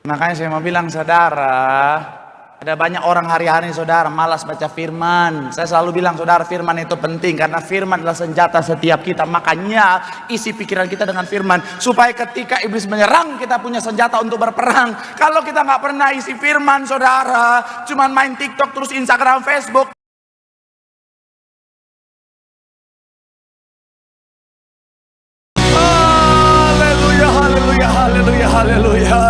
Makanya saya mau bilang saudara, ada banyak orang hari-hari saudara malas baca firman. Saya selalu bilang saudara, firman itu penting karena firman adalah senjata setiap kita. Makanya isi pikiran kita dengan firman supaya ketika iblis menyerang kita punya senjata untuk berperang. Kalau kita nggak pernah isi firman saudara, cuman main TikTok terus Instagram, Facebook. Haleluya, haleluya, haleluya, haleluya.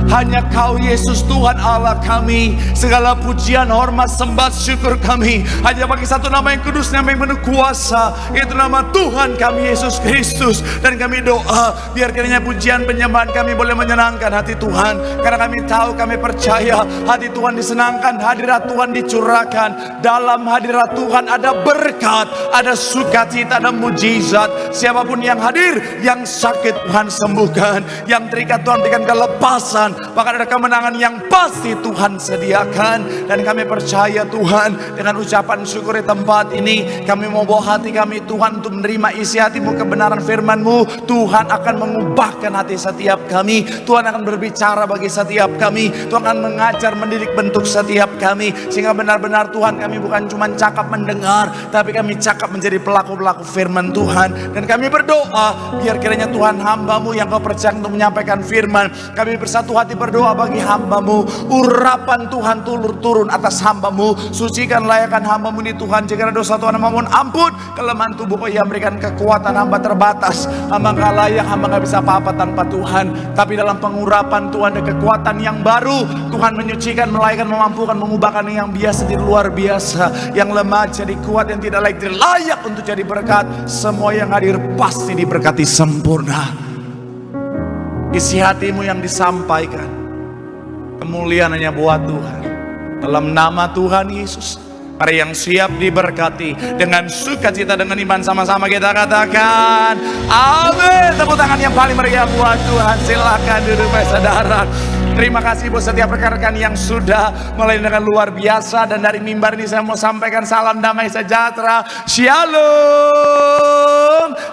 Hanya Kau Yesus Tuhan Allah kami. Segala pujian, hormat, sembah, syukur kami hanya bagi satu nama yang kudus, nama yang penuh kuasa, yaitu nama Tuhan kami Yesus Kristus. Dan kami doa biar kiranya pujian penyembahan kami boleh menyenangkan hati Tuhan, karena kami tahu, kami percaya hati Tuhan disenangkan, hadirat Tuhan dicurahkan. Dalam hadirat Tuhan ada berkat, ada sukacita, ada mujizat. Siapapun yang hadir, yang sakit Tuhan sembuhkan, yang terikat Tuhan berikan kelepasan, bahkan ada kemenangan yang pasti Tuhan sediakan. Dan kami percaya Tuhan, dengan ucapan syukur di tempat ini, kami mau bawa hati kami Tuhan untuk menerima isi hati-Mu, kebenaran firman-Mu. Tuhan akan mengubahkan hati setiap kami. Tuhan akan berbicara bagi setiap kami. Tuhan akan mengajar, mendidik, bentuk setiap kami, sehingga benar-benar Tuhan kami bukan cuma cakap mendengar, tapi kami cakap menjadi pelaku-pelaku firman Tuhan. Dan kami berdoa biar kiranya Tuhan, hamba-Mu yang Kau percaya untuk menyampaikan firman, kami bersatu hati berdoa bagi hamba-Mu. Urapan Tuhan turun atas hamba-Mu. Sucikan, layakan hamba-Mu ini Tuhan. Jika ada dosa Tuhan, mohon ampun. Kelemahan tubuh Kau yang berikan kekuatan, hamba terbatas, hamba gak layak, hamba gak bisa apa-apa tanpa Tuhan. Tapi dalam pengurapan Tuhan ada kekuatan yang baru. Tuhan menyucikan, melayakkan, memampukan, mengubahkan yang biasa jadi luar biasa, yang lemah jadi kuat, yang tidak layak jadi layak untuk jadi berkat. Semua yang hadir pasti diberkati sempurna. Isi hati-Mu yang disampaikan, kemuliaan hanya buat Tuhan. Dalam nama Tuhan Yesus, mari yang siap diberkati dengan sukacita, dengan iman, sama-sama kita katakan amin. Tepuk tangan yang paling meriah buat Tuhan. Silakan duduk saudara. Terima kasih buat setiap rekan-rekan yang sudah mulai dengan luar biasa. Dan dari mimbar ini saya mau sampaikan salam damai sejahtera. Shalom.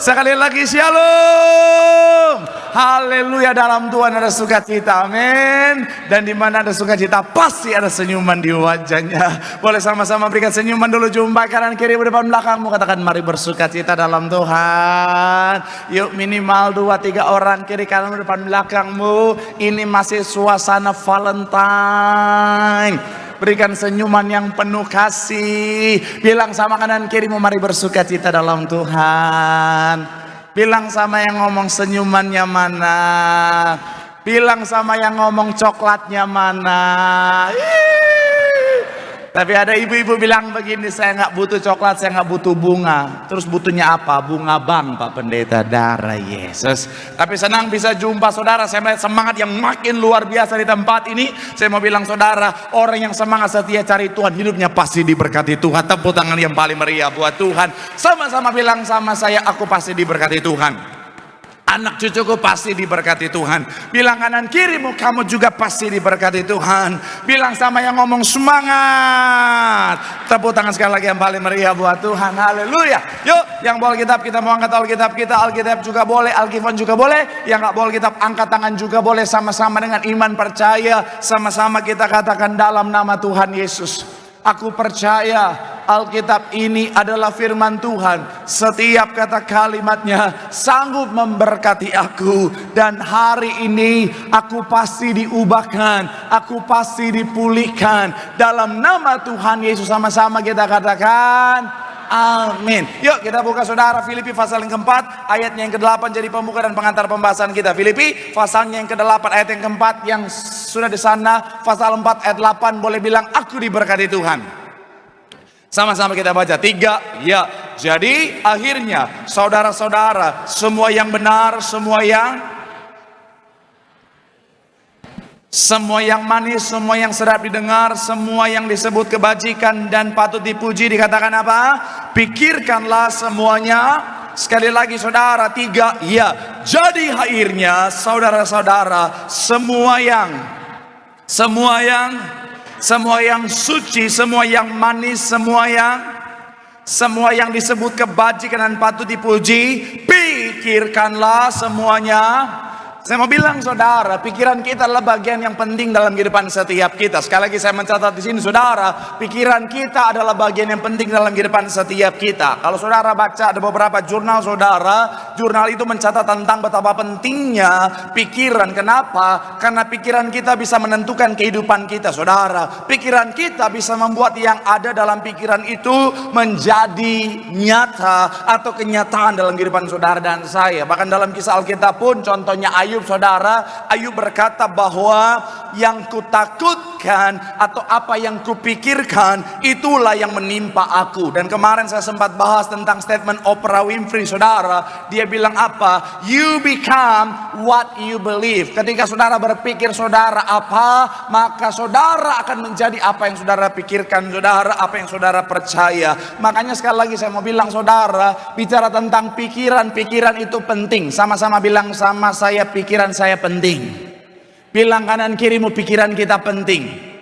Sekali lagi shalom. Haleluya. Dalam Tuhan ada sukacita, amin. Dan di mana ada sukacita pasti ada senyuman di wajahnya. Boleh sama-sama berikan senyuman dulu. Jumpa kanan kiri depan belakangmu, katakan mari bersukacita dalam Tuhan. Yuk, minimal 2-3 orang kiri kanan depan belakangmu. Ini masih suasana Valentine. Berikan senyuman yang penuh kasih. Bilang sama kanan kirimu, mari bersukacita dalam Tuhan. Bilang sama yang ngomong senyumannya mana. Bilang sama yang ngomong coklatnya mana. Tapi ada ibu-ibu bilang begini, saya nggak butuh coklat, saya nggak butuh bunga. Terus butuhnya apa? Bunga bang, Pak Pendeta, darah Yesus. Tapi senang bisa jumpa saudara. Saya melihat semangat yang makin luar biasa di tempat ini. Saya mau bilang saudara, orang yang semangat setia cari Tuhan, hidupnya pasti diberkati Tuhan. Tepuk tangan yang paling meriah buat Tuhan. Sama-sama bilang sama saya, aku pasti diberkati Tuhan. Anak cucuku pasti diberkati Tuhan. Bilang kanan kirimu, kamu juga pasti diberkati Tuhan. Bilang sama yang ngomong semangat. Tepuk tangan sekali lagi yang paling meriah buat Tuhan. Haleluya. Yuk, yang bawa Alkitab kita mau angkat Alkitab kita. Alkitab juga boleh, Alkifon juga boleh. Yang gak bawa Alkitab angkat tangan juga boleh. Sama-sama dengan iman percaya. Sama-sama kita katakan dalam nama Tuhan Yesus, aku percaya Alkitab ini adalah firman Tuhan. Setiap kata kalimatnya sanggup memberkati aku. Dan hari ini aku pasti diubahkan, aku pasti dipulihkan. Dalam nama Tuhan Yesus, sama-sama kita katakan amin. Yuk kita buka saudara Filipi pasal yang keempat, ayatnya yang ke-8 jadi pembuka dan pengantar pembahasan kita. Filipi pasalnya yang ke-8 ayat yang keempat. Yang sudah di sana pasal 4 ayat 8 boleh bilang aku diberkati Tuhan. Sama-sama kita baca 3. Ya, jadi akhirnya saudara-saudara, semua yang benar, semua yang manis, semua yang sedap didengar, semua yang disebut kebajikan dan patut dipuji, dikatakan apa? Pikirkanlah semuanya. Sekali lagi saudara, 3. Ya, jadi akhirnya saudara-saudara, semua yang suci, semua yang manis, semua yang disebut kebajikan dan patut dipuji, pikirkanlah semuanya Saya mau bilang saudara, pikiran kita adalah bagian yang penting dalam kehidupan setiap kita. Sekali lagi saya mencatat di sini saudara, pikiran kita adalah bagian yang penting dalam kehidupan setiap kita. Kalau saudara baca ada beberapa jurnal saudara, jurnal itu mencatat tentang betapa pentingnya pikiran. Kenapa? Karena pikiran kita bisa menentukan kehidupan kita saudara. Pikiran kita bisa membuat yang ada dalam pikiran itu menjadi nyata atau kenyataan dalam kehidupan saudara dan saya. Bahkan dalam kisah Alkitab pun contohnya Ayub saudara, Ayub berkata bahwa yang kutakutkan atau apa yang kupikirkan itulah yang menimpa aku. Dan kemarin saya sempat bahas tentang statement Oprah Winfrey saudara. Dia bilang apa? You become what you believe. Ketika saudara berpikir saudara apa, maka saudara akan menjadi apa yang saudara pikirkan saudara, apa yang saudara percaya. Makanya sekali lagi saya mau bilang saudara, bicara tentang pikiran itu penting. Sama-sama bilang sama saya, pikiran saya penting. Bilang kanan kirimu, pikiran kita penting.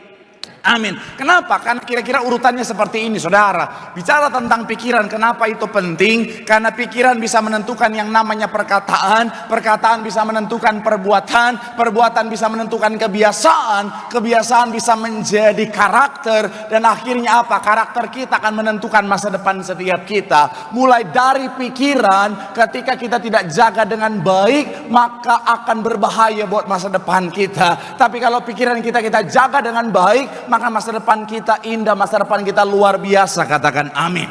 Amin. Kenapa? Karena kira-kira urutannya seperti ini saudara. Bicara tentang pikiran, kenapa itu penting? Karena pikiran bisa menentukan yang namanya perkataan, perkataan bisa menentukan perbuatan, perbuatan bisa menentukan kebiasaan, kebiasaan bisa menjadi karakter, dan akhirnya apa? Karakter kita akan menentukan masa depan setiap kita. Mulai dari pikiran, ketika kita tidak jaga dengan baik, maka akan berbahaya buat masa depan kita. Tapi kalau pikiran kita jaga dengan baik, maka masa depan kita indah, masa depan kita luar biasa. Katakan amin.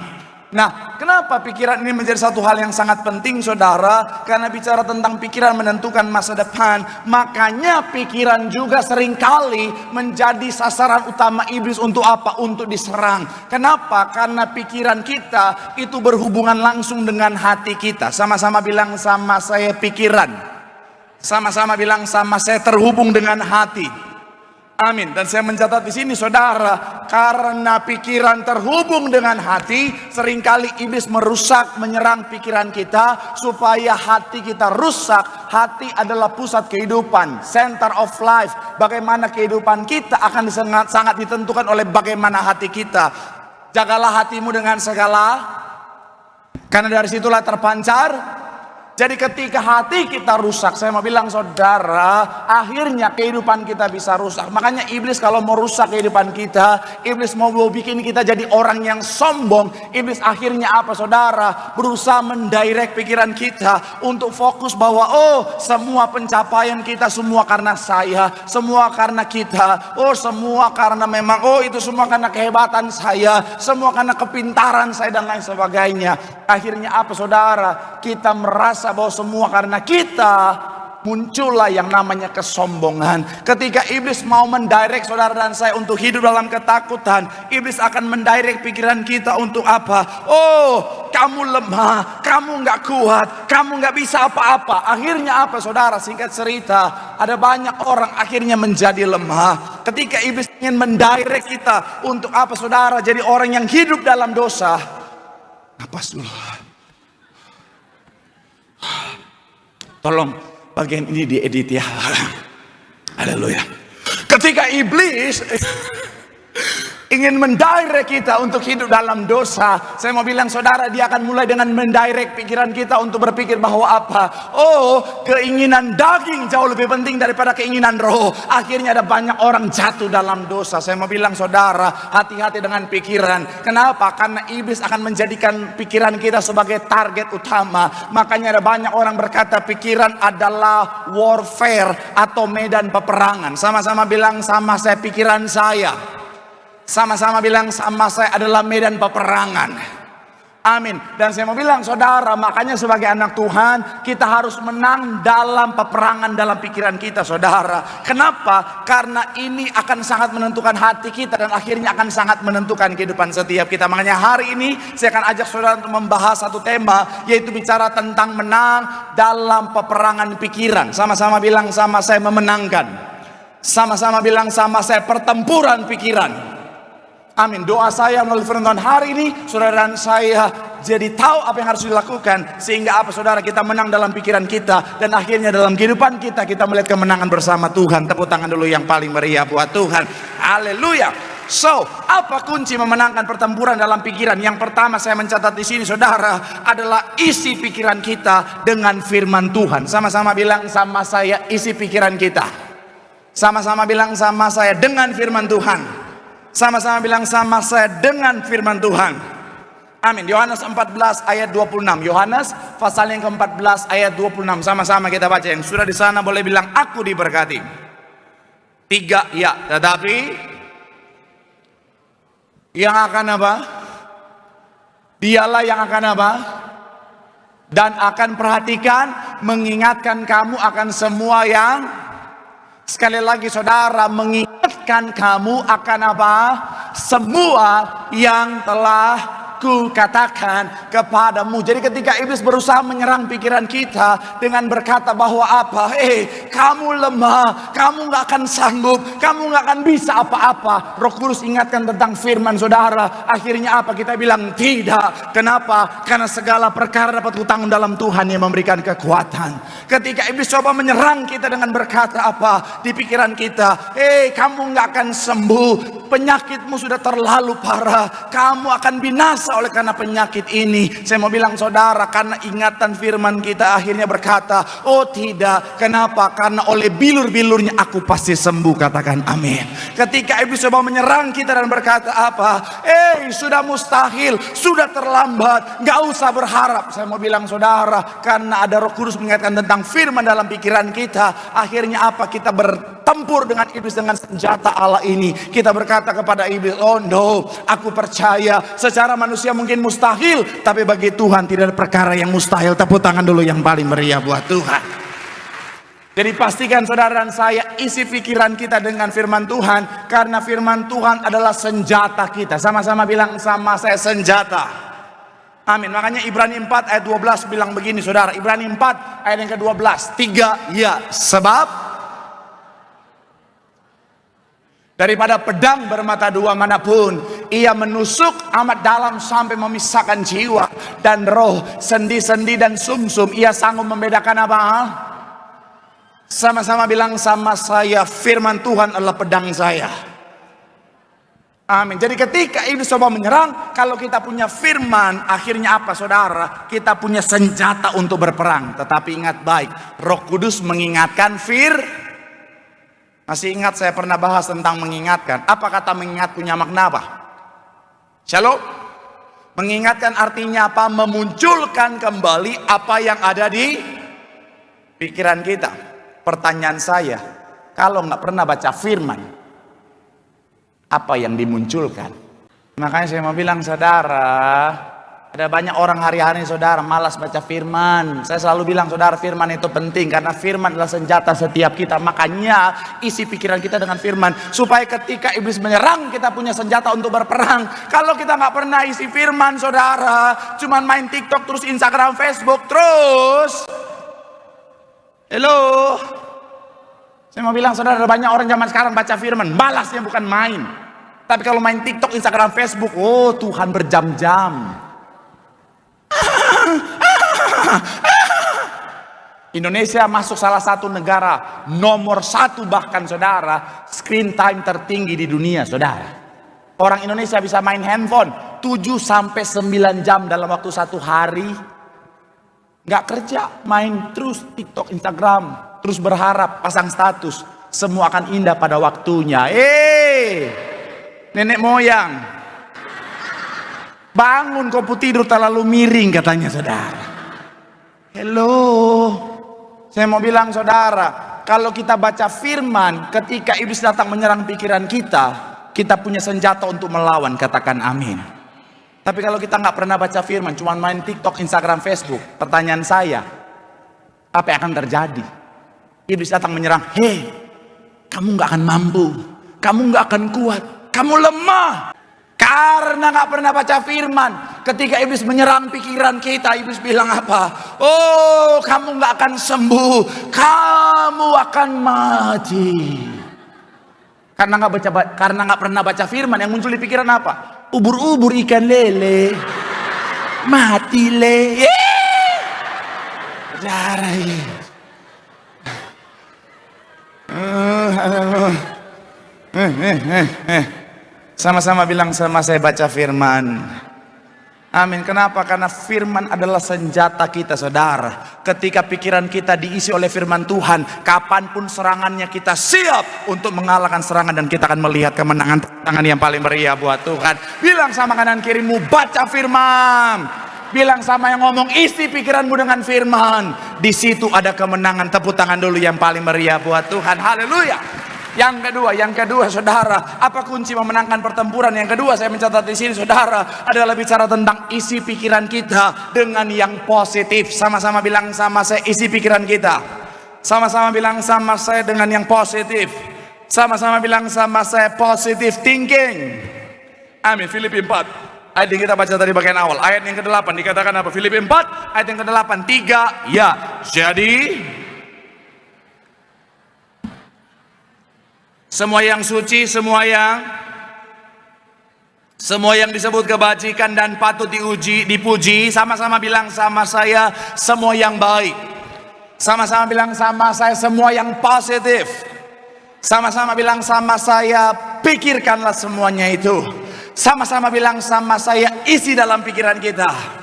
Nah, kenapa pikiran ini menjadi satu hal yang sangat penting saudara? Karena bicara tentang pikiran menentukan masa depan. Makanya pikiran juga seringkali menjadi sasaran utama iblis untuk apa? Untuk diserang. Kenapa? Karena pikiran kita itu berhubungan langsung dengan hati kita. Sama-sama bilang sama saya pikiran. Sama-sama bilang sama saya terhubung dengan hati. Amin. Dan saya mencatat di sini saudara, karena pikiran terhubung dengan hati, seringkali iblis merusak, menyerang pikiran kita supaya hati kita rusak. Hati adalah pusat kehidupan, center of life. Bagaimana kehidupan kita akan sangat ditentukan oleh bagaimana hati kita. Jagalah hatimu dengan segala, karena dari situlah terpancar. Jadi ketika hati kita rusak, saya mau bilang saudara, akhirnya kehidupan kita bisa rusak. Makanya iblis kalau mau rusak kehidupan kita, iblis mau bikin kita jadi orang yang sombong. Iblis akhirnya apa saudara? Berusaha mendirect pikiran kita untuk fokus bahwa semua pencapaian kita semua karena saya, semua karena kita, semua karena memang itu semua karena kehebatan saya, semua karena kepintaran saya dan lain sebagainya. Akhirnya apa saudara? Kita merasa bahwa semua karena kita, muncullah yang namanya kesombongan. Ketika iblis mau mendirect saudara dan saya untuk hidup dalam ketakutan, iblis akan mendirect pikiran kita untuk apa? Kamu lemah, kamu nggak kuat, kamu nggak bisa apa-apa. Akhirnya apa saudara? Singkat cerita, ada banyak orang akhirnya menjadi lemah. Ketika iblis ingin mendirect kita untuk apa saudara? Jadi orang yang hidup dalam dosa. Napas dulu. Tolong bagian ini diedit ya. Haleluya. Ketika iblis ingin mendirect kita untuk hidup dalam dosa, saya mau bilang saudara, dia akan mulai dengan mendirect pikiran kita untuk berpikir bahwa apa? Keinginan daging jauh lebih penting daripada keinginan roh. Akhirnya ada banyak orang jatuh dalam dosa. Saya mau bilang saudara, hati-hati dengan pikiran. Kenapa? Karena iblis akan menjadikan pikiran kita sebagai target utama. Makanya ada banyak orang berkata pikiran adalah warfare atau medan peperangan. Sama-sama bilang sama saya, pikiran saya. Sama-sama bilang sama saya adalah medan peperangan. Amin. Dan saya mau bilang saudara, makanya sebagai anak Tuhan kita harus menang dalam peperangan dalam pikiran kita saudara. Kenapa? Karena ini akan sangat menentukan hati kita dan akhirnya akan sangat menentukan kehidupan setiap kita. Makanya hari ini saya akan ajak saudara untuk membahas satu tema, yaitu bicara tentang menang dalam peperangan pikiran. Sama-sama bilang sama saya memenangkan. Sama-sama bilang sama saya pertempuran pikiran. Amin. Doa saya melalui firman hari ini, saudara dan saya jadi tahu apa yang harus dilakukan, sehingga apa saudara, kita menang dalam pikiran kita, dan akhirnya dalam kehidupan kita melihat kemenangan bersama Tuhan. Tepuk tangan dulu yang paling meriah buat Tuhan. Haleluya. So, apa kunci memenangkan pertempuran dalam pikiran? Yang pertama saya mencatat di sini, saudara, adalah isi pikiran kita dengan firman Tuhan. Sama-sama bilang sama saya, isi pikiran kita. Sama-sama bilang sama saya, dengan firman Tuhan. Sama-sama bilang sama saya, dengan firman Tuhan. Amin. Yohanes 14 ayat 26. Yohanes pasal yang ke-14 ayat 26. Sama-sama kita baca. Yang sudah di sana boleh bilang, aku diberkati. 3 ya, tetapi yang akan apa? Dialah yang akan apa? Dan akan perhatikan, mengingatkan kamu akan semua yang, sekali lagi saudara, mengingatkan kamu akan apa? Semua yang telah ku katakan kepadamu. Jadi ketika iblis berusaha menyerang pikiran kita dengan berkata bahwa apa? Kamu lemah, kamu gak akan sanggup, kamu gak akan bisa apa-apa. Roh Kudus ingatkan tentang firman saudara. Akhirnya apa? Kita bilang tidak. Kenapa? Karena segala perkara dapat kutanggung dalam Tuhan yang memberikan kekuatan. Ketika iblis coba menyerang kita dengan berkata apa? Di pikiran kita, kamu gak akan sembuh, penyakitmu sudah terlalu parah, kamu akan binasa oleh karena penyakit ini. Saya mau bilang saudara, karena ingatan firman kita akhirnya berkata, oh tidak. Kenapa? Karena oleh bilur-bilurnya aku pasti sembuh. Katakan amin. Ketika iblis coba menyerang kita dan berkata apa? Sudah mustahil, sudah terlambat, gak usah berharap. Saya mau bilang saudara, karena ada Roh Kudus mengingatkan tentang firman dalam pikiran kita, akhirnya apa? Kita bertempur dengan iblis dengan senjata Allah ini. Kita berkata kepada iblis, oh no, aku percaya secara manusia mungkin mustahil, tapi bagi Tuhan tidak ada perkara yang mustahil. Tepuk tangan dulu yang paling meriah buat Tuhan. Jadi pastikan saudara dan saya isi pikiran kita dengan firman Tuhan, karena firman Tuhan adalah senjata kita. Sama-sama bilang sama saya, senjata. Amin. Makanya Ibrani 4 ayat 12 bilang begini saudara. Ibrani 4 ayat yang ke-12. 3 ya, sebab daripada pedang bermata dua manapun, ia menusuk amat dalam sampai memisahkan jiwa dan roh, sendi-sendi dan sumsum. Ia sanggup membedakan apa? Sama-sama bilang sama saya, firman Tuhan adalah pedang saya. Amin. Jadi ketika iblis coba menyerang, kalau kita punya firman, akhirnya apa saudara? Kita punya senjata untuk berperang. Tetapi ingat baik, Roh Kudus mengingatkan Masih ingat saya pernah bahas tentang mengingatkan. Apa kata mengingat punya makna apa? Shalom. Mengingatkan artinya apa? Memunculkan kembali apa yang ada di pikiran kita. Pertanyaan saya, kalau nggak pernah baca firman, apa yang dimunculkan? Makanya saya mau bilang saudara, ada banyak orang hari-hari saudara malas baca firman. Saya selalu bilang saudara, firman itu penting, karena firman adalah senjata setiap kita. Makanya isi pikiran kita dengan firman, supaya ketika iblis menyerang kita punya senjata untuk berperang. Kalau kita nggak pernah isi firman saudara, cuman main TikTok terus Instagram, Facebook terus, hello. Saya mau bilang saudara, ada banyak orang zaman sekarang baca firman, malasnya bukan main. Tapi kalau main TikTok, Instagram, Facebook, oh Tuhan berjam-jam. Indonesia masuk salah satu negara nomor 1 bahkan saudara, screen time tertinggi di dunia saudara. Orang Indonesia bisa main handphone 7-9 jam dalam waktu 1 hari. Gak kerja, main terus TikTok, Instagram, terus berharap pasang status semua akan indah pada waktunya. Nenek moyang, bangun, kau tidur terlalu miring katanya saudara. Hello, saya mau bilang saudara, kalau kita baca firman, ketika iblis datang menyerang pikiran kita, kita punya senjata untuk melawan. Katakan amin. Tapi kalau kita nggak pernah baca firman, cuma main TikTok, Instagram, Facebook, pertanyaan saya, apa yang akan terjadi? Iblis datang menyerang, kamu nggak akan mampu, kamu nggak akan kuat, kamu lemah. Karena nggak pernah baca firman. Ketika iblis menyerang pikiran kita, iblis bilang apa? Oh, kamu nggak akan sembuh, kamu akan mati. Karena nggak pernah baca firman, yang muncul di pikiran apa? Ubur-ubur, ikan lele, mati le. Darah. Sama-sama bilang sama saya, baca firman. Amin. Kenapa? Karena firman adalah senjata kita, saudara. Ketika pikiran kita diisi oleh firman Tuhan, kapanpun serangannya kita siap untuk mengalahkan serangan, dan kita akan melihat kemenangan tangan yang paling meriah buat Tuhan. Bilang sama kanan kirimu, baca firman. Bilang sama yang ngomong, isi pikiranmu dengan firman. Di situ ada kemenangan. Tepuk tangan dulu yang paling meriah buat Tuhan. Haleluya. Yang kedua, saudara, apa kunci memenangkan pertempuran? Yang kedua, saya mencatat di sini, saudara, adalah bicara tentang isi pikiran kita dengan yang positif. Sama-sama bilang sama saya, isi pikiran kita. Sama-sama bilang sama saya dengan yang positif. Sama-sama bilang sama saya, positive thinking. Amin. Filipi 4. Ayat yang kita baca tadi bagian awal. Ayat yang ke-8 dikatakan apa? Filipi 4 ayat yang ke-8. 3. Ya, jadi semua yang suci, semua yang disebut kebajikan dan patut dipuji, sama-sama bilang sama saya, semua yang baik. Sama-sama bilang sama saya, semua yang positif. Sama-sama bilang sama saya, pikirkanlah semuanya itu. Sama-sama bilang sama saya, isi dalam pikiran kita.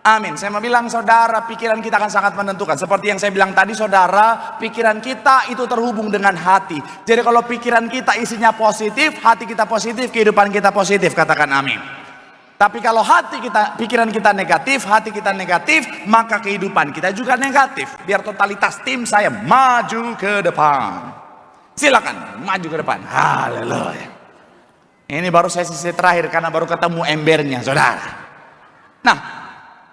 Amin. Saya mau bilang, saudara, pikiran kita akan sangat menentukan. Seperti yang saya bilang tadi, saudara, pikiran kita itu terhubung dengan hati. Jadi kalau pikiran kita isinya positif, hati kita positif, kehidupan kita positif. Katakan amin. Tapi kalau pikiran kita negatif, hati kita negatif, maka kehidupan kita juga negatif. Biar totalitas tim saya maju ke depan. Silakan maju ke depan. Haleluya. Ini baru sesi terakhir karena baru ketemu embernya, saudara. Nah,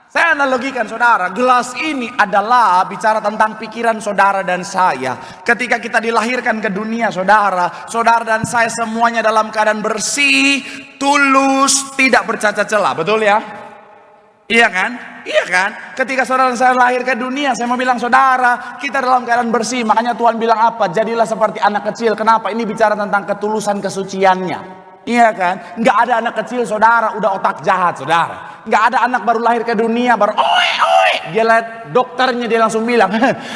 saya analogikan, saudara, gelas ini adalah bicara tentang pikiran saudara dan saya. Ketika kita dilahirkan ke dunia, saudara dan saya semuanya dalam keadaan bersih, tulus, tidak bercacat celah. Betul ya? Iya kan? Iya kan? Ketika saudara dan saya lahir ke dunia, saya mau bilang, saudara, kita dalam keadaan bersih. Makanya Tuhan bilang apa? Jadilah seperti anak kecil. Kenapa? Ini bicara tentang ketulusan kesuciannya. Iya kan? Nggak ada anak kecil, saudara, udah otak jahat, saudara. Nggak ada anak baru lahir ke dunia, baru oi. Dia lihat dokternya, dia langsung bilang,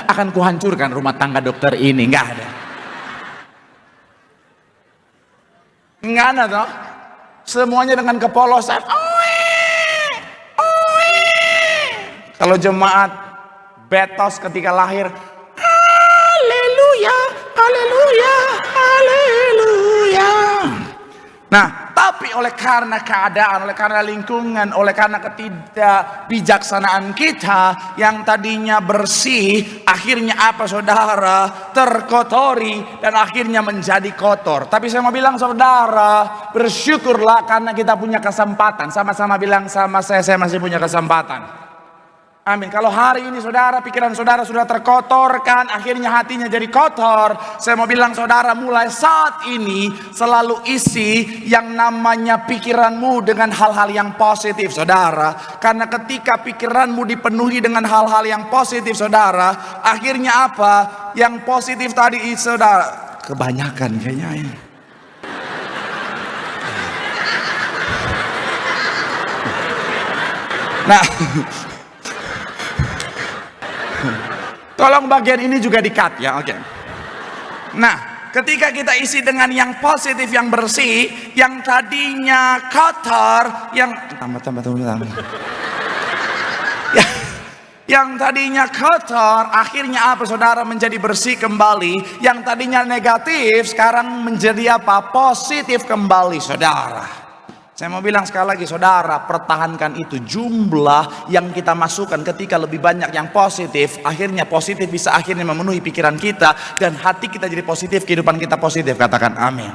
akan kuhancurkan rumah tangga dokter ini. Nggak ada. Nggak ada toh. Semuanya dengan kepolosan. Kalau jemaat betos ketika lahir, haleluya, haleluya, haleluya. Nah, tapi oleh karena keadaan, oleh karena lingkungan, oleh karena ketidakbijaksanaan kita yang tadinya bersih, akhirnya apa, saudara? Terkotori dan akhirnya menjadi kotor. Tapi saya mau bilang, saudara, bersyukurlah karena kita punya kesempatan. Sama-sama bilang sama saya masih punya kesempatan. Amin. Kalau hari ini, saudara, pikiran saudara sudah terkotorkan, akhirnya hatinya jadi kotor, saya mau bilang, saudara, mulai saat ini selalu isi yang namanya pikiranmu dengan hal-hal yang positif, saudara. Karena ketika pikiranmu dipenuhi dengan hal-hal yang positif, saudara, akhirnya apa? Yang positif tadi, saudara, kebanyakan kayaknya ini. Nah, tolong bagian ini juga di-cut ya, oke. Nah, ketika kita isi dengan yang positif, yang bersih, yang tadinya kotor, yang tadinya kotor, akhirnya apa, saudara? Menjadi bersih kembali. Yang tadinya negatif, sekarang menjadi apa? Positif kembali, saudara. Saya mau bilang sekali lagi, saudara, pertahankan itu. Jumlah yang kita masukkan ketika lebih banyak yang positif, akhirnya positif bisa akhirnya memenuhi pikiran kita, dan hati kita jadi positif, kehidupan kita positif. Katakan amin.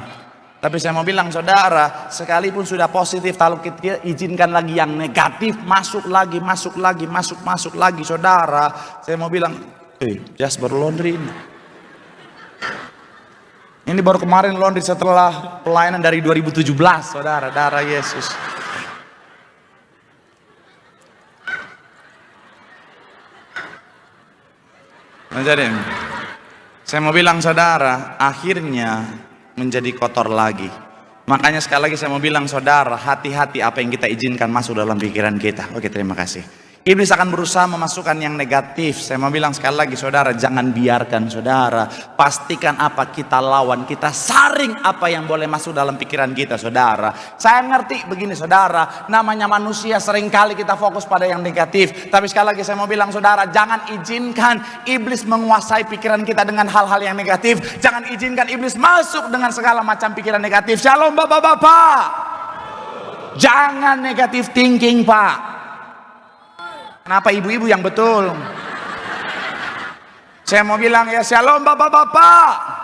Tapi saya mau bilang, saudara, sekalipun sudah positif, kalau kita izinkan lagi yang negatif masuk lagi, saudara, saya mau bilang, just baru laundry ini. Ini baru kemarin laundry setelah pelayanan dari 2017, saudara, darah Yesus. Nah, jadi, saya mau bilang, saudara, akhirnya menjadi kotor lagi. Makanya sekali lagi saya mau bilang, saudara, hati-hati apa yang kita izinkan masuk dalam pikiran kita. Oke, terima kasih. Iblis akan berusaha memasukkan yang negatif. Saya mau bilang sekali lagi saudara, jangan biarkan saudara. Pastikan apa kita lawan, kita saring apa yang boleh masuk dalam pikiran kita saudara. Saya ngerti begini saudara, namanya manusia seringkali kita fokus pada yang negatif. Tapi sekali lagi saya mau bilang saudara, jangan izinkan iblis menguasai pikiran kita dengan hal-hal yang negatif. Jangan izinkan iblis masuk dengan segala macam pikiran negatif. Shalom bapak-bapak. Jangan negatif thinking pak. Kenapa ibu-ibu yang betul? Saya mau bilang ya shalom bapak-bapak.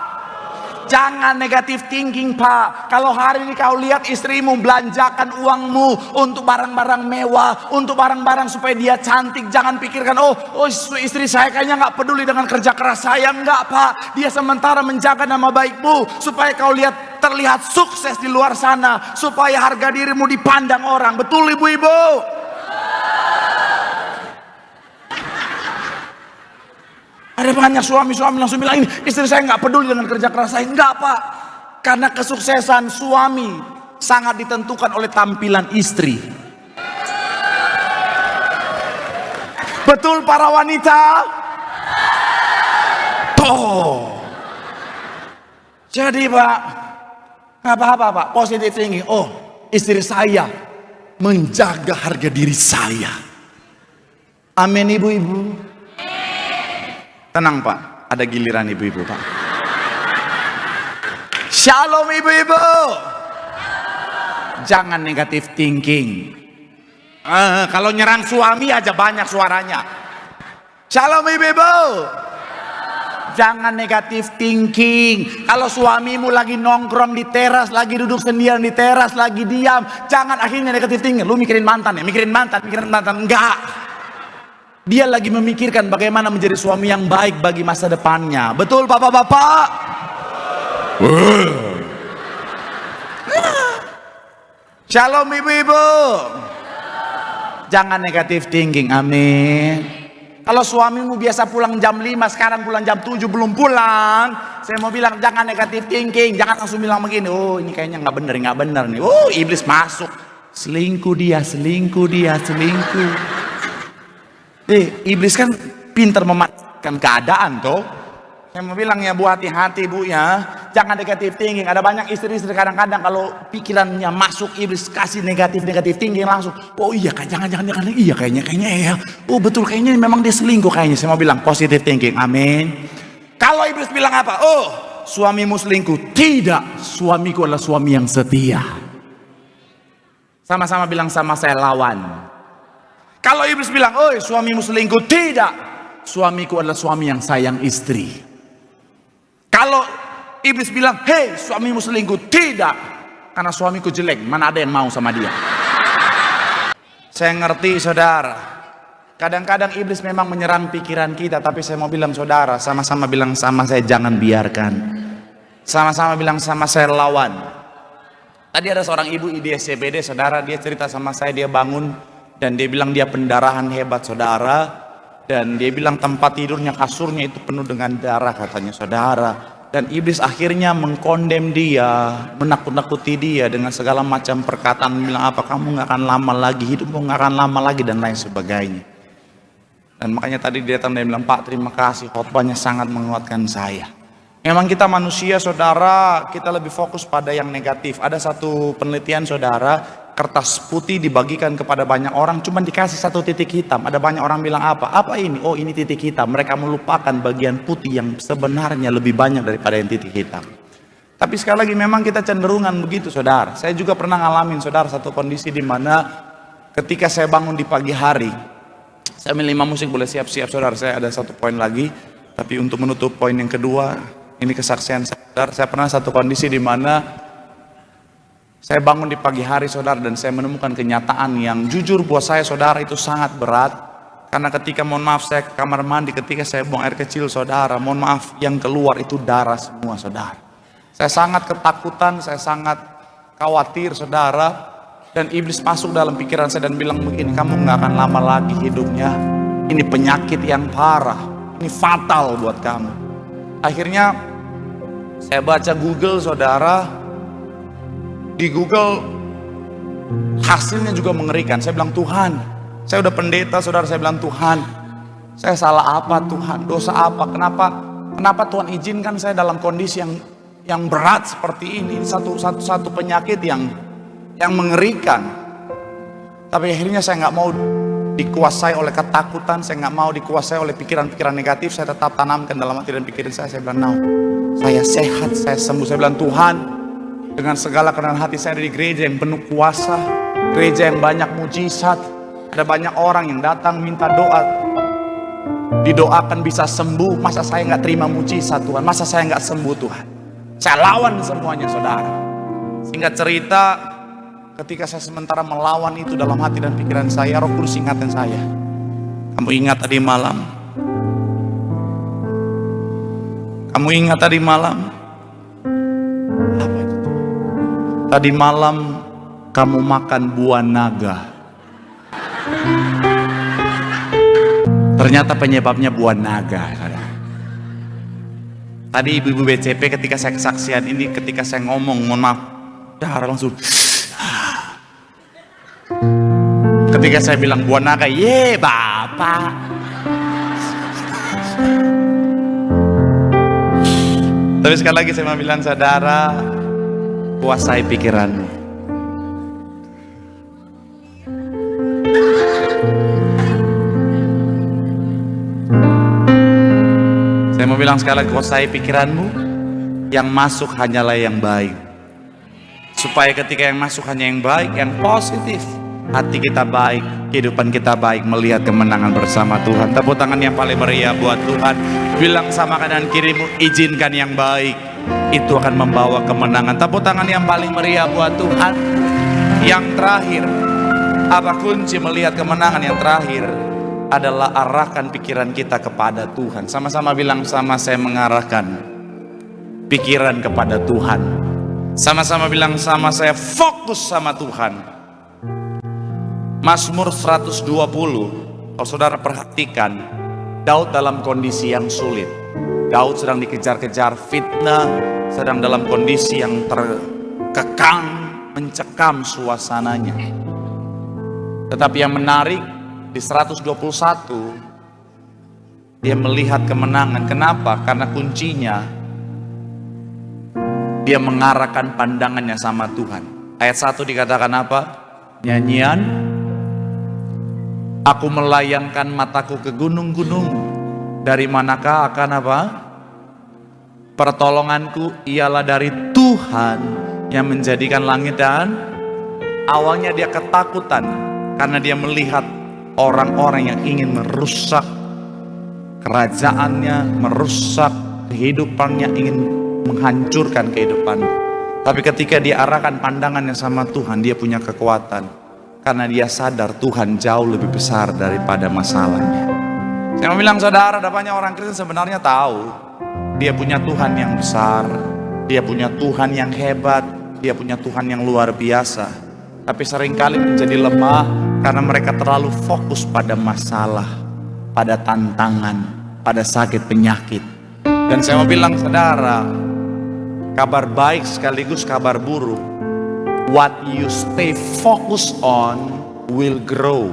Jangan negatif thinking pak. Kalau hari ini kau lihat istrimu belanjakan uangmu untuk barang-barang mewah, untuk barang-barang supaya dia cantik, jangan pikirkan oh istri saya kayaknya nggak peduli dengan kerja keras saya. Enggak pak, dia sementara menjaga nama baikmu supaya kau lihat terlihat sukses di luar sana, supaya harga dirimu dipandang orang. Betul ibu-ibu? Ada banyak suami-suami langsung bilang ini istri saya nggak peduli dengan kerja keras saya. Enggak pak, karena kesuksesan suami sangat ditentukan oleh tampilan istri. Betul para wanita? Tuh. Jadi pak, nggak apa-apa pak, positive thinking. Oh, istri saya menjaga harga diri saya. Amin ibu-ibu. Tenang pak, ada giliran ibu-ibu pak. Shalom ibu-ibu. Jangan negatif thinking. Kalau nyerang suami aja banyak suaranya. Shalom ibu-ibu. Jangan negatif thinking. Kalau suamimu lagi nongkrong di teras, lagi duduk sendirian di teras, lagi diam, jangan akhirnya negatif thinking. Lu mikirin mantan ya, mikirin mantan. Enggak. Dia lagi memikirkan bagaimana menjadi suami yang baik bagi masa depannya. Betul bapak-bapak? Shalom ibu-ibu. Jangan negatif thinking, amin. Kalau suamimu biasa pulang jam 5, sekarang pulang jam 7 belum pulang, saya mau bilang jangan negatif thinking. Jangan langsung bilang begini, oh ini kayaknya nggak bener nih. Oh iblis masuk. Selingkuh dia. Iblis kan pintar memanfaatkan keadaan toh. Saya mau bilang ya bu, hati-hati bu ya. Jangan negatif thinking. Ada banyak istri-istri kadang-kadang kalau pikirannya masuk iblis kasih negatif thinking langsung. Oh iya kan, jangan iya kayaknya ya. Oh betul kayaknya memang dia selingkuh kayaknya. Saya mau bilang positive thinking. Amin. Kalau iblis bilang apa? Oh suamimu selingkuh. Tidak, suamiku adalah suami yang setia. Sama-sama bilang sama saya lawan. Kalau iblis bilang, oh suamimu selingkuh, tidak, suamiku adalah suami yang sayang istri. Kalau iblis bilang, hei suamimu selingkuh, tidak, karena suamiku jelek, mana ada yang mau sama dia. Saya ngerti saudara, kadang-kadang iblis memang menyerang pikiran kita, tapi saya mau bilang saudara, sama-sama bilang sama saya jangan biarkan. Sama-sama bilang sama saya lawan. Tadi ada seorang ibu IDSCBD saudara, dia cerita sama saya, dia bangun dan dia bilang dia pendarahan hebat saudara, dan dia bilang tempat tidurnya, kasurnya itu penuh dengan darah katanya saudara. Dan iblis akhirnya mengkondem dia, menakut-nakuti dia dengan segala macam perkataan, bilang apa, kamu nggak akan lama lagi, hidupmu nggak akan lama lagi dan lain sebagainya. Dan makanya tadi dia datang dan bilang, Pak terima kasih khotbahnya sangat menguatkan saya. Memang kita manusia saudara, kita lebih fokus pada yang negatif. Ada satu penelitian saudara, kertas putih dibagikan kepada banyak orang, cuma dikasih satu titik hitam. Ada banyak orang bilang apa ini? Oh ini titik hitam. Mereka melupakan bagian putih yang sebenarnya lebih banyak daripada yang titik hitam. Tapi sekali lagi memang kita cenderungan begitu saudara. Saya juga pernah ngalamin saudara satu kondisi di mana ketika saya bangun di pagi hari, saya ambil 5 musik, boleh siap-siap saudara. Saya ada satu poin lagi, tapi untuk menutup poin yang kedua, ini kesaksian saudara. Saya pernah satu kondisi di mana saya bangun di pagi hari saudara, dan saya menemukan kenyataan yang jujur buat saya saudara itu sangat berat. Karena ketika mohon maaf saya ke kamar mandi, ketika saya buang air kecil saudara, mohon maaf yang keluar itu darah semua saudara. Saya sangat ketakutan, saya sangat khawatir saudara. Dan iblis masuk dalam pikiran saya dan bilang begini, kamu gak akan lama lagi hidupnya. Ini penyakit yang parah, ini fatal buat kamu. Akhirnya saya baca Google saudara. Di Google hasilnya juga mengerikan. Saya bilang Tuhan, Saya udah pendeta, saudara, saya bilang, Tuhan, saya salah apa Tuhan? Dosa apa? Kenapa Tuhan izinkan saya dalam kondisi yang berat seperti ini? Satu penyakit yang mengerikan. Tapi akhirnya saya nggak mau dikuasai oleh ketakutan, saya nggak mau dikuasai oleh pikiran-pikiran negatif. Saya tetap tanamkan dalam hati dan pikiran saya bilang, no, saya sehat, saya sembuh. Saya bilang, Tuhan, dengan segala kerendahan hati saya ada di gereja yang penuh kuasa, gereja yang banyak mujizat, ada banyak orang yang datang minta doa, didoakan bisa sembuh. Masa saya nggak terima mujizat Tuhan? Masa saya nggak sembuh Tuhan? Saya lawan semuanya, saudara. Singkat cerita, ketika saya sementara melawan itu dalam hati dan pikiran saya, Roh Kudus ingatkan saya, kamu ingat tadi malam? Kamu ingat tadi malam? Apa itu? Tadi malam kamu makan buah naga. Ternyata penyebabnya buah naga. Tadi ibu-ibu BCP ketika saya kesaksian ini, ketika saya ngomong, mohon maaf, darah langsung. Ketika saya bilang buah naga, ye Bapak. Tapi sekali lagi saya mau bilang, saudara, kuasai pikiranmu. Saya mau bilang sekali lagi, kuasai pikiranmu. Yang masuk hanyalah yang baik. Supaya ketika yang masuk hanya yang baik, yang positif, hati kita baik, kehidupan kita baik, melihat kemenangan bersama Tuhan. Tepuk tangan yang paling meriah buat Tuhan. Bilang sama kanan kirimu, izinkan yang baik, itu akan membawa kemenangan. Tepuk tangan yang paling meriah buat Tuhan. Yang terakhir, apa kunci melihat kemenangan? Yang terakhir adalah arahkan pikiran kita kepada Tuhan. Sama-sama bilang sama saya, mengarahkan pikiran kepada Tuhan. Sama-sama bilang sama saya, fokus sama Tuhan. Mazmur 120, kalau saudara perhatikan, Daud dalam kondisi yang sulit. Daud sedang dikejar-kejar fitnah, sedang dalam kondisi yang terkekang, mencekam suasananya. Tetapi yang menarik, di 121 dia melihat kemenangan. Kenapa? Karena kuncinya dia mengarahkan pandangannya sama Tuhan. Ayat 1 dikatakan apa? Nyanyian, aku melayangkan mataku ke gunung-gunung, dari manakah akan apa? Pertolonganku ialah dari Tuhan yang menjadikan langit dan. Awalnya dia ketakutan karena dia melihat orang-orang yang ingin merusak kerajaannya, merusak kehidupannya, ingin menghancurkan kehidupannya. Tapi ketika dia arahkan pandangannya sama Tuhan, dia punya kekuatan. Karena dia sadar Tuhan jauh lebih besar daripada masalahnya. Saya mau bilang, saudara, ada banyak orang Kristen sebenarnya tahu dia punya Tuhan yang besar, dia punya Tuhan yang hebat, dia punya Tuhan yang luar biasa. Tapi seringkali menjadi lemah karena mereka terlalu fokus pada masalah, pada tantangan, pada sakit penyakit. Dan saya mau bilang, saudara, kabar baik sekaligus kabar buruk. What you stay focused on will grow.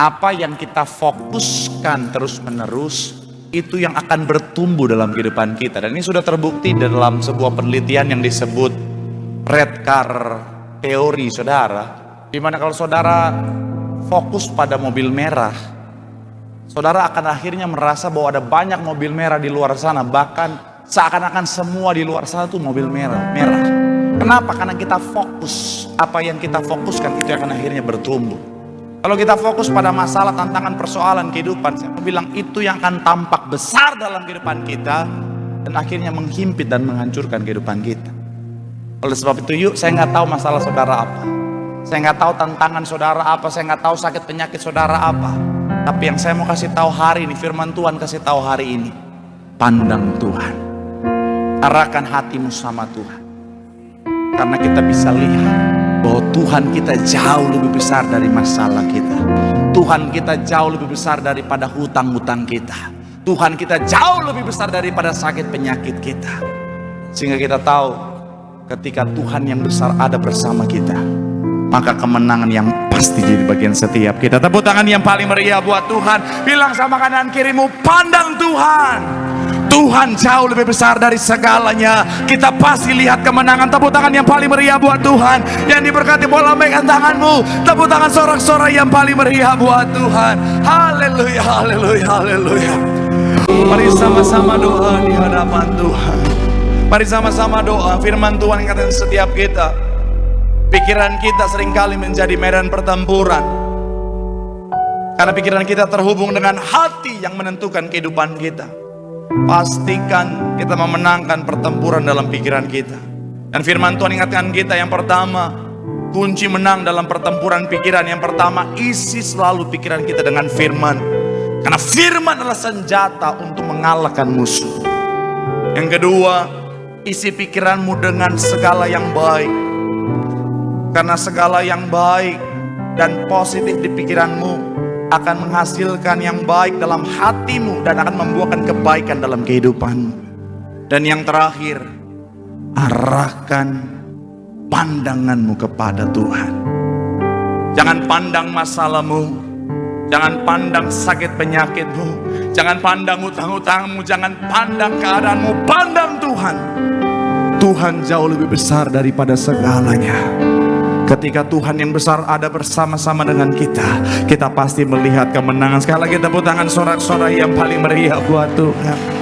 Apa yang kita fokuskan terus menerus, itu yang akan bertumbuh dalam kehidupan kita. Dan ini sudah terbukti dalam sebuah penelitian yang disebut red car teori, saudara. Dimana kalau saudara fokus pada mobil merah, saudara akan akhirnya merasa bahwa ada banyak mobil merah di luar sana. Bahkan seakan-akan semua di luar sana tuh mobil merah. Kenapa? Karena kita fokus. Apa yang kita fokuskan itu akan akhirnya bertumbuh. Kalau kita fokus pada masalah, tantangan, persoalan kehidupan, saya mau bilang itu yang akan tampak besar dalam kehidupan kita dan akhirnya menghimpit dan menghancurkan kehidupan kita. Oleh sebab itu, yuk, saya nggak tahu masalah saudara apa, saya nggak tahu tantangan saudara apa, saya nggak tahu sakit penyakit saudara apa. Tapi yang saya mau kasih tahu hari ini, firman Tuhan kasih tahu hari ini, pandang Tuhan, arahkan hatimu sama Tuhan. Karena kita bisa lihat bahwa Tuhan kita jauh lebih besar dari masalah kita. Tuhan kita jauh lebih besar daripada hutang-hutang kita. Tuhan kita jauh lebih besar daripada sakit penyakit kita. Sehingga kita tahu ketika Tuhan yang besar ada bersama kita, maka kemenangan yang pasti jadi bagian setiap kita. Tepuk tangan yang paling meriah buat Tuhan. Bilang sama kanan kirimu, pandang Tuhan. Tuhan jauh lebih besar dari segalanya. Kita pasti lihat kemenangan. Tepuk tangan yang paling meriah buat Tuhan. Yang diberkati, boleh lambaikan tanganmu. Tepuk tangan sorak-sorai yang paling meriah buat Tuhan. Haleluya, haleluya, haleluya. Mari sama-sama doa di hadapan Tuhan. Mari sama-sama doa. Firman Tuhan katakan setiap kita, pikiran kita seringkali menjadi medan pertempuran. Karena pikiran kita terhubung dengan hati yang menentukan kehidupan kita. Pastikan kita memenangkan pertempuran dalam pikiran kita. Dan firman Tuhan ingatkan kita, yang pertama, kunci menang dalam pertempuran pikiran. Yang pertama, isi selalu pikiran kita dengan firman. Karena firman adalah senjata untuk mengalahkan musuh. Yang kedua, isi pikiranmu dengan segala yang baik. Karena segala yang baik dan positif di pikiranmu akan menghasilkan yang baik dalam hatimu dan akan membuahkan kebaikan dalam kehidupanmu. Dan yang terakhir, arahkan pandanganmu kepada Tuhan. Jangan pandang masalahmu, jangan pandang sakit penyakitmu, jangan pandang hutang-hutangmu, jangan pandang keadaanmu, pandang Tuhan. Tuhan jauh lebih besar daripada segalanya. Ketika Tuhan yang besar ada bersama-sama dengan kita, kita pasti melihat kemenangan. Sekali lagi tepuk tangan sorak-sorai yang paling meriah buat Tuhan.